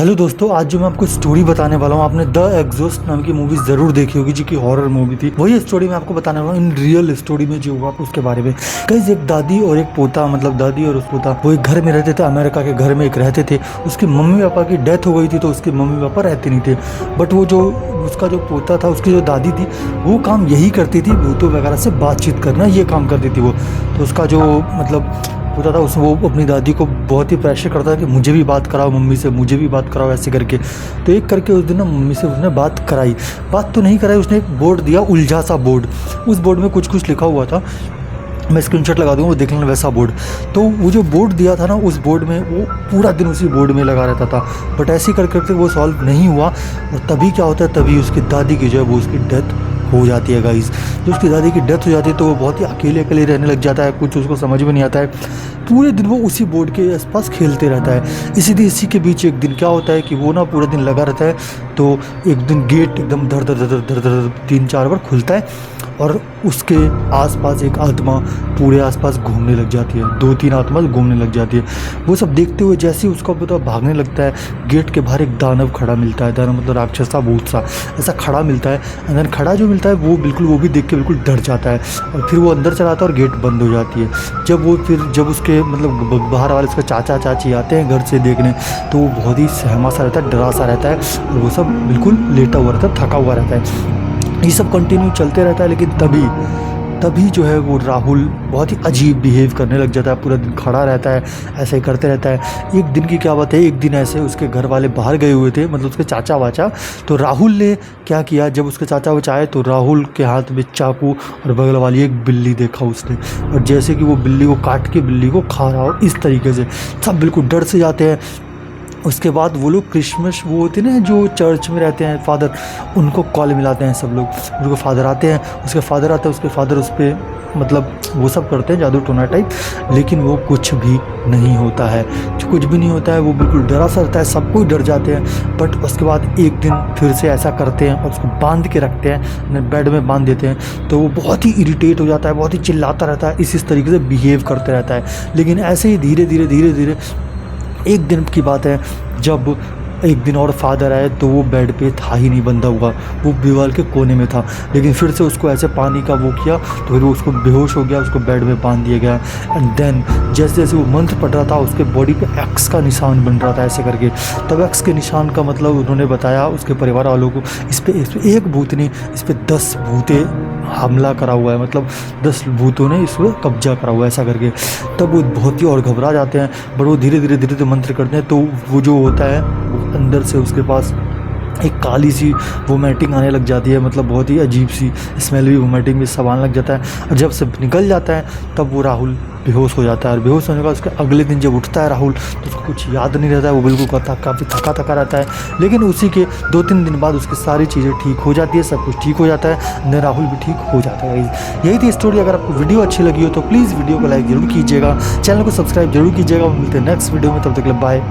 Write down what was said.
Hello दोस्तों, आज जो मैं आपको स्टोरी बताने वाला हूँ, आपने द एग्जॉस्ट नाम की मूवी जरूर देखी होगी जी की हॉरर मूवी थी। वही स्टोरी मैं आपको बताने वाला हूँ इन रियल स्टोरी में जो हुआ उसके बारे में। कई एक दादी और एक पोता, मतलब दादी और उस पोता वो एक घर में रहते थे, अमेरिका के घर में एक रहते थे। उसके मम्मी पापा की डेथ हो गई थी तो उसके मम्मी पापा रहते नहीं थे। बट वो जो उसका जो पोता था, उसकी जो दादी थी, वो काम यही करती थी, भूतों वगैरह से बातचीत करना, ये काम करती थी वो। तो उसका जो मतलब होता था उस वो अपनी दादी को बहुत ही प्रेशर करता था कि मुझे भी बात कराओ मम्मी से, मुझे भी बात कराओ, ऐसे करके। तो एक करके उस दिन ना मम्मी से उसने बात कराई। बात तो नहीं कराई, उसने एक बोर्ड दिया, उलझा सा बोर्ड। उस बोर्ड में कुछ कुछ लिखा हुआ था, मैं स्क्रीनशॉट लगा दूँगा, वो देख लेना वैसा बोर्ड। तो वो जो बोर्ड दिया था ना, उस बोर्ड में वो पूरा दिन उसी बोर्ड में लगा रहता था। बट ऐसे कर करके वो सॉल्व नहीं हुआ। और तभी क्या होता है, तभी उसकी दादी की जो है वो उसकी डेथ हो जाती है गाइस। जो उसकी दादी की डेथ हो जाती है तो वो बहुत ही अकेले अकेले रहने लग जाता है, कुछ उसको समझ में नहीं आता है। पूरे दिन वो उसी बोर्ड के आसपास खेलते रहता है। इसी के बीच एक दिन क्या होता है कि वो ना पूरा दिन लगा रहता है। तो एक दिन गेट एकदम धर धर धर धर धर 3-4 बार खुलता है और उसके आसपास एक आत्मा पूरे आसपास घूमने लग जाती है। 2-3 आत्मा घूमने लग जाती है। वो सब देखते हुए जैसे ही उसका पता भागने लगता है, गेट के बाहर एक दानव खड़ा मिलता है। दानव मतलब राक्षस सा, भूत सा ऐसा खड़ा मिलता है। अंदर खड़ा जो मिलता है वो बिल्कुल, वो भी देख के बिल्कुल डर जाता है और फिर वो अंदर चला आता है और गेट बंद हो जाती है। जब उसके मतलब बाहर वाले उसके चाचा चाची आते हैं घर से देखने, तो वो बहुत ही सहमा सा रहता है, डरा सा रहता है और वो सब बिल्कुल लेटा हुआ रहता है, थका हुआ रहता है। ये सब कंटिन्यू चलते रहता है। लेकिन तभी जो है वो राहुल बहुत ही अजीब बिहेव करने लग जाता है। पूरा दिन खड़ा रहता है, ऐसे ही करते रहता है। एक दिन की क्या बात है, एक दिन ऐसे उसके घर वाले बाहर गए हुए थे, मतलब उसके चाचा वाचा। तो राहुल ने क्या किया, जब उसके चाचा वाचा आए तो राहुल के हाथ में चाकू और बगल वाली एक बिल्ली देखा उसने। और जैसे कि वो बिल्ली को काट के बिल्ली को खा रहा हो, इस तरीके से सब बिल्कुल डर से जाते हैं। उसके बाद वो लोग क्रिसमस, वो होते हैं ना जो चर्च में रहते हैं फादर, उनको कॉल मिलाते हैं सब लोग। उनको फादर आते हैं, उसके फादर आते हैं, उसके फादर उस पर मतलब वो सब करते हैं जादू टोना टाइप। लेकिन वो कुछ भी नहीं होता है, कुछ भी नहीं होता है। वो बिल्कुल डरा सा रहता है, सब कोई डर जाते हैं। बट उसके बाद एक दिन फिर से ऐसा करते हैं और उसको बांध के रखते हैं, बेड में बांध देते हैं। तो वो बहुत ही इरिटेट हो जाता है, बहुत ही चिल्लाता रहता है, इस तरीके से बिहेव करते रहता है। लेकिन ऐसे ही धीरे धीरे एक दिन की बात है, जब एक दिन और फादर आए तो वो बेड पे था ही नहीं बंधा हुआ, वो दीवार के कोने में था। लेकिन फिर से उसको ऐसे पानी का वो किया तो फिर वो उसको बेहोश हो गया, उसको बेड में बांध दिया गया। एंड देन जैसे जैसे वो मंत्र पढ़ रहा था, उसके बॉडी पे एक्स का निशान बन रहा था ऐसे करके। तब एक्स के निशान का मतलब उन्होंने बताया उसके परिवार वालों को, इस पर एक भूत नहीं, इस पर 10 भूते हमला करा हुआ है, मतलब 10 भूतों ने इस पर कब्जा करा हुआ है ऐसा करके। तब वो बहुत ही और घबरा जाते हैं। बट वो धीरे धीरे मंत्र करते हैं तो वो जो होता है अंदर से उसके पास एक काली सी वोमिटिंग आने लग जाती है, मतलब बहुत ही अजीब सी स्मेल भी, वोमिटिंग भी सब आने लग जाता है। और जब सब निकल जाता है तब वो राहुल बेहोश हो जाता है। और बेहोश होने के बाद उसके अगले दिन जब उठता है राहुल तो उसको कुछ याद नहीं रहता है, वो बिल्कुल काफ़ी थका रहता है। लेकिन उसी के 2-3 दिन बाद उसकी सारी चीज़ें ठीक हो जाती है, सब कुछ ठीक हो जाता है, न राहुल भी ठीक हो जाता है। यही थी स्टोरी। अगर आपको वीडियो अच्छी लगी हो तो प्लीज़ वीडियो को लाइक जरूर कीजिएगा, चैनल को सब्सक्राइब जरूर कीजिएगा। मिलते हैं नेक्स्ट वीडियो में, तब तक के लिए बाय।